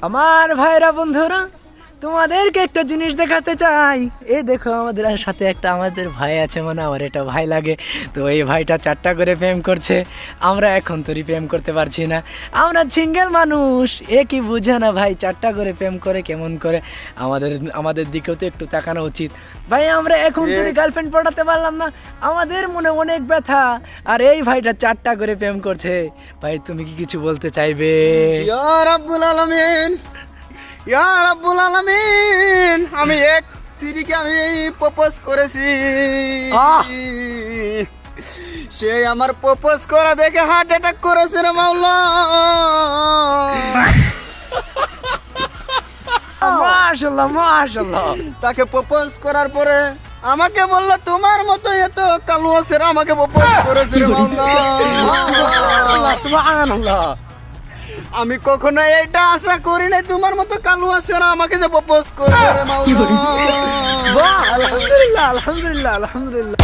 আমার ভাইরা বন্ধুরা, তোমাদেরকে একটা জিনিস দেখাতে চাই। এই দেখো আমাদের সাথে একটা আমাদের ভাই আছে, মানে আমার এটা ভাই লাগে। তো এই ভাইটা 4টা করে প্রেম করছে। আমরা এখন তোরই প্রেম করতে পারছি না, আমরা সিঙ্গেল মানুষ। এ কি বুঝে না ভাই, 4টা করে প্রেম করে কেমন করে? আমাদের আমাদের দিকেও তো একটু তাকানো উচিত ভাই। আমরা এখন তোর গার্লফ্রেন্ড পটাতে পারলাম না, আমাদের মনে অনেক ব্যথা। আর এই ভাইটা 4টা করে প্রেম করছে। ভাই তুমি কি কিছু বলতে চাইবে? ইয়া রাব্বুল আলামিন, ইয়া রাব্বুল আলামিন, আমি এক স্ত্রীকে আমি প্রপোজ করেছি। আহ! সে আমার প্রপোজ করা দেখে হার্ট অ্যাটাক করেছে রে মাওলা। মাশাআল্লাহ মাশাআল্লাহ। তাকে প্রপোজ করার পরে আমাকে বললো তোমার মতো এত কালো আছে রে, আমাকে প্রপোজ করেছে রে মাওলা। সুবহানাল্লাহ সুবহানাল্লাহ। আমি কখনো এইটা আশা করি নাই, তোমার মতো কালো আছে না আমাকে যে প্রপোজ করবে রে মাওলা। বাহ, আলহামদুলিল্লাহ আলহামদুলিল্লাহ আলহামদুলিল্লাহ।